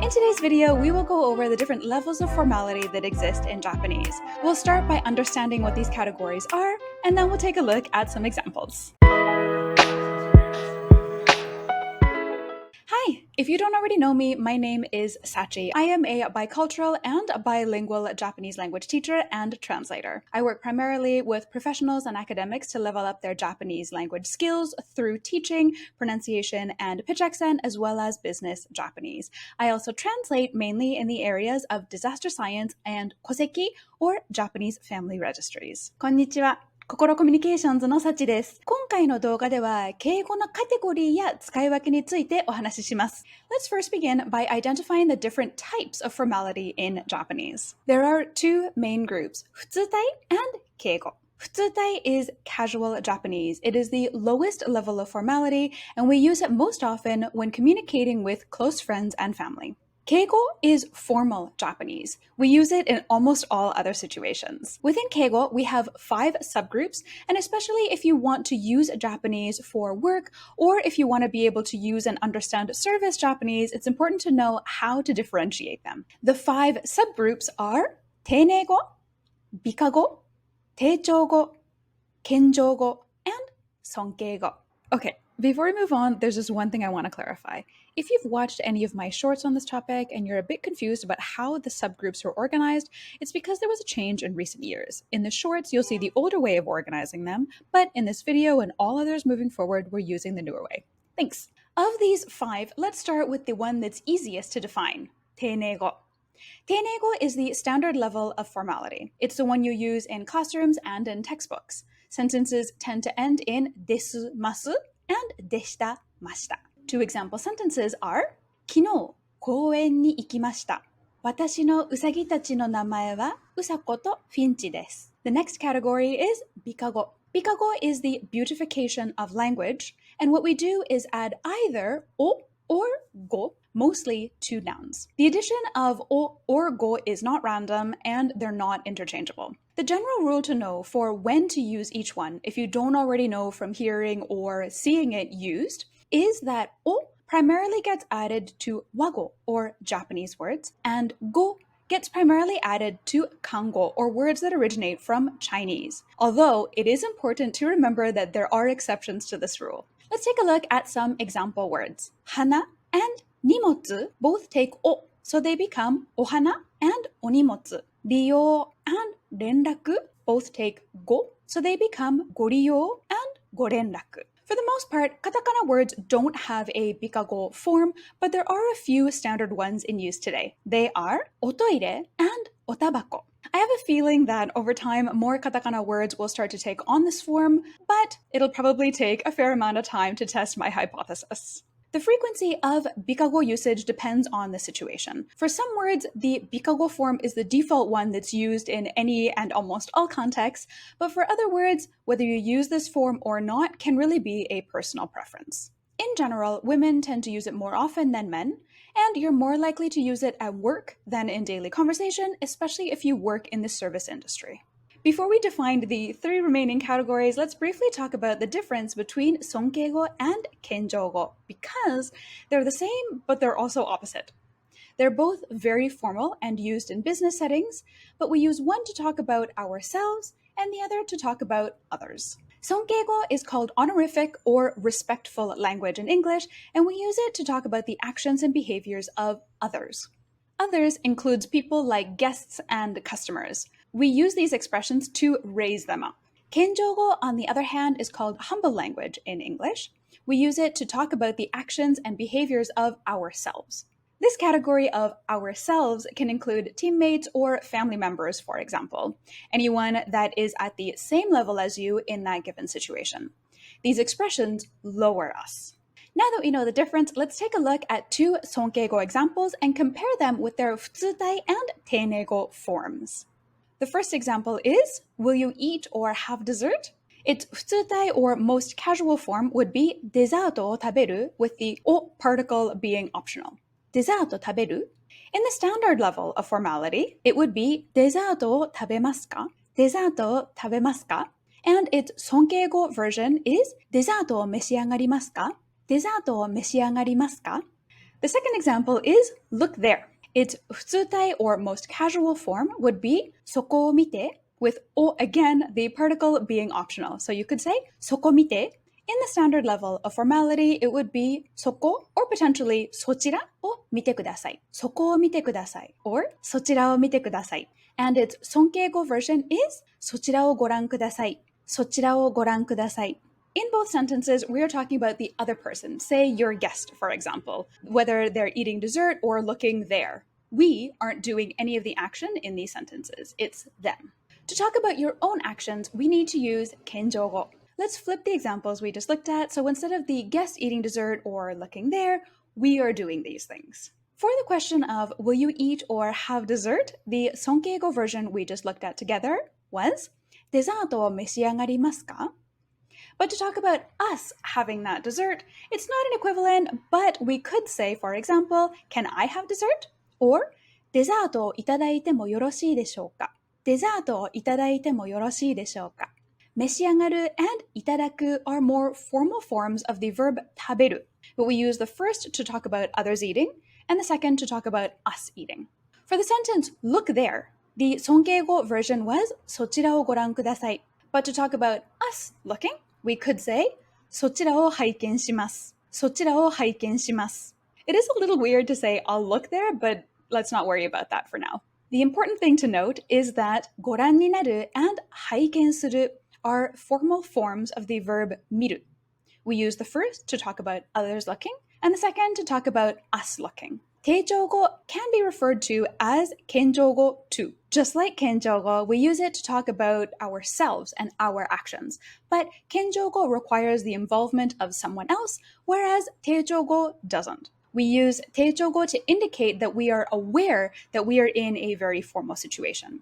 In today's video, we will go over the different levels of formality that exist in Japanese. We'll start by understanding what these categories are, and then we'll take a look at some examples. Hi! If you don't already know me, my name is Sachi. I am a bicultural and bilingual Japanese language teacher and translator. I work primarily with professionals and academics to level up their Japanese language skills through teaching, pronunciation, and pitch accent, as well as business Japanese. I also translate mainly in the areas of disaster science and koseki, or Japanese family registries. こんにちは。ココロコミュニケーションズのサチです。今回の動画では、敬語のカテゴリーや使い分けについてお話しします。Let's first begin by identifying the different types of formality in Japanese. There are two main groups, 普通体 and 敬語. 普通体 is casual Japanese. It is the lowest level of formality, and we use it most often when communicating with close friends and family. Keigo is formal Japanese. We use it in almost all other situations. Within Keigo, we have 5 subgroups, and especially if you want to use Japanese for work, or if you want to be able to use and understand service Japanese, it's important to know how to differentiate them. The 5 subgroups are Teineigo, Bikago, Teichougo, Kenjougo, and Sonkeigo. Okay, before we move on, there's just one thing I want to clarify. If you've watched any of my shorts on this topic and you're a bit confused about how the subgroups are organized, it's because there was a change in recent years. In the shorts, you'll see the older way of organizing them, but in this video and all others moving forward, we're using the newer way. Thanks. Of these 5, let's start with the one that's easiest to define, Teineigo. Teineigo is the standard level of formality. It's the one you use in classrooms and in textbooks. Sentences tend to end in desu, masu, and deshita, mashita. 2 example sentences are 昨日公園に行きました。私のうさぎたちの名前はうさことフィンチです。The next category is Bikago. Bikago is the beautification of language, and what we do is add either o or go, mostly to nouns. The addition of o or go is not random, and they're not interchangeable. The general rule to know for when to use each one, if you don't already know from hearing or seeing it used, is that o primarily gets added to wago, or Japanese words, and go gets primarily added to kango, or words that originate from Chinese. Although it is important to remember that there are exceptions to this rule. Let's take a look at some example words. Hana and nimotsu both take o, so they become ohana and onimotsu. Ryo and renraku both take go, so they become goryo and gorenraku. For the most part, katakana words don't have a bikago form, but there are a few standard ones in use today. They are otoire and otabako. I have a feeling that over time, more katakana words will start to take on this form, but it'll probably take a fair amount of time to test my hypothesis. The frequency of Bikago usage depends on the situation. For some words, the Bikago form is the default one that's used in any and almost all contexts, but for other words, whether you use this form or not can really be a personal preference. In general, women tend to use it more often than men, and you're more likely to use it at work than in daily conversation, especially if you work in the service industry. Before we define the 3 remaining categories, let's briefly talk about the difference between Sonkeigo and Kenjougo, because they're the same, but they're also opposite. They're both very formal and used in business settings, but we use one to talk about ourselves and the other to talk about others. Sonkeigo is called honorific or respectful language in English, and we use it to talk about the actions and behaviors of others. Others includes people like guests and customers. We use these expressions to raise them up. Kenjougo, on the other hand, is called humble language in English. We use it to talk about the actions and behaviors of ourselves. This category of ourselves can include teammates or family members, for example, anyone that is at the same level as you in that given situation. These expressions lower us. Now that we know the difference, let's take a look at 2 Sonkeigo examples and compare them with their futsutai and Teineigo forms. The first example is, will you eat or have dessert? Its futsutai or most casual form would be dezato o taberu, with the o particle being optional. Dezato taberu. In the standard level of formality, it would be dezato o tabemasu ka? Dezato o tabemasu ka? And its Sonkeigo version is dezato o meshiagarimasu ka? Dezato o meshiagarimasu ka? The second example is look there. Its 普通体 or most casual form would be そこを見て with o again, the particle being optional. So you could say そこ見て. In the standard level of formality, it would be そこ or potentially そちらを見てください。そこを見てください or そちらを見てください。And its Sonkeigo version is そちらをご覧ください。そちらをご覧ください。In both sentences, we are talking about the other person, say your guest, for example, whether they're eating dessert or looking there. We aren't doing any of the action in these sentences. It's them. To talk about your own actions, we need to use Kenjougo. Let's flip the examples we just looked at. So instead of the guest eating dessert or looking there, we are doing these things. For the question of will you eat or have dessert, the Sonkeigo version we just looked at together was デザートを召し上がりますか? But to talk about us having that dessert, it's not an equivalent, but we could say, for example, can I have dessert? Or デザートをいただいてもよろしいでしょうか? デザートをいただいてもよろしいでしょうか? 召し上がる and いただく are more formal forms of the verb 食べる, but we use the first to talk about others eating and the second to talk about us eating. For the sentence, look there, the Sonkeigo version was そちらをご覧ください. But to talk about us looking, we could say そちらを拝見します. そちらを拝見します. It is a little weird to say I'll look there, but let's not worry about that for now. The important thing to note is that ご覧になる and 拝見する are formal forms of the verb 見る. We use the first to talk about others looking, and the second to talk about us looking. Teichougo can be referred to as Kenjougo too. Just like Kenjougo, we use it to talk about ourselves and our actions. But Kenjougo requires the involvement of someone else, whereas Teichougo doesn't. We use Teichougo to indicate that we are aware that we are in a very formal situation.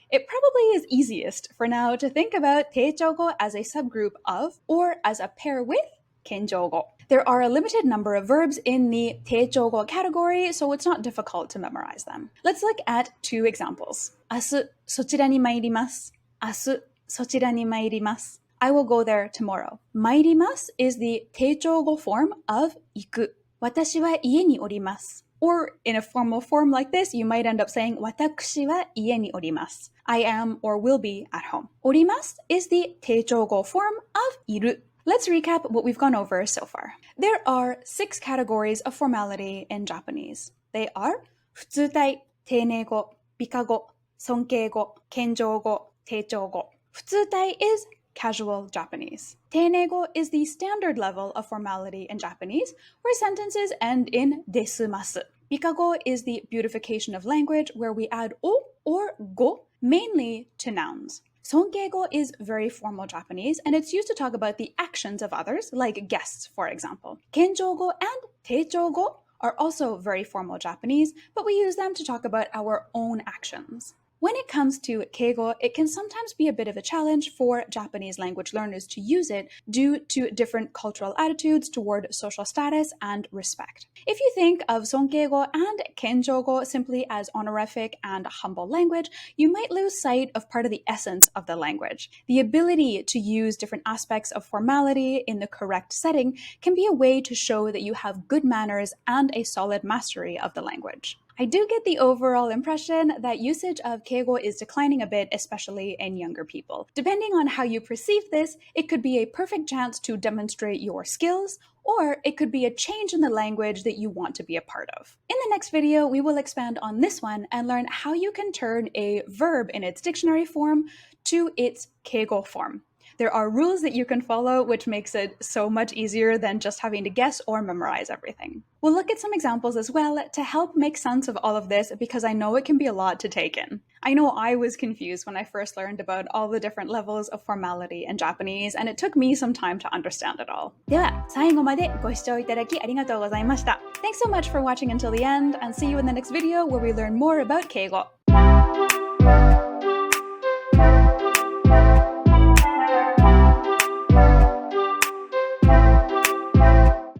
It probably is easiest for now to think about Teichougo as a subgroup of or as a pair with Kenjougo. There are a limited number of verbs in the Teichougo category, so it's not difficult to memorize them. Let's look at two examples. 明日、そちらに参ります。明日、そちらに参ります。I will go there tomorrow. 参ります is the Teichougo form of 行く。私は家におります。Or in a formal form like this, you might end up saying 私は家におります。I am or will be at home. おります is the Teichougo form of いる。Let's recap what we've gone over so far. There are 6 categories of formality in Japanese. They are 普通体、Teineigo, Bikago, Sonkeigo, Kenjougo, Teichougo. 普通体 is casual Japanese. Teineigo is the standard level of formality in Japanese, where sentences end in desumasu. Bikago is the beautification of language, where we add o or go, mainly to nouns. Sonkeigo is very formal Japanese, and it's used to talk about the actions of others, like guests, for example. Kenjougo and Teichougo are also very formal Japanese, but we use them to talk about our own actions. When it comes to Keigo, it can sometimes be a bit of a challenge for Japanese language learners to use it due to different cultural attitudes toward social status and respect. If you think of Sonkeigo and Kenjougo simply as honorific and humble language, you might lose sight of part of the essence of the language. The ability to use different aspects of formality in the correct setting can be a way to show that you have good manners and a solid mastery of the language. I do get the overall impression that usage of Keigo is declining a bit, especially in younger people. Depending on how you perceive this, it could be a perfect chance to demonstrate your skills, or it could be a change in the language that you want to be a part of. In the next video, we will expand on this one and learn how you can turn a verb in its dictionary form to its Keigo form. There are rules that you can follow, which makes it so much easier than just having to guess or memorize everything. We'll look at some examples as well to help make sense of all of this because I know it can be a lot to take in. I know I was confused when I first learned about all the different levels of formality in Japanese, and it took me some time to understand it all. では、最後までご視聴いただきありがとうございました. Thanks so much for watching until the end, and see you in the next video where we learn more about Keigo.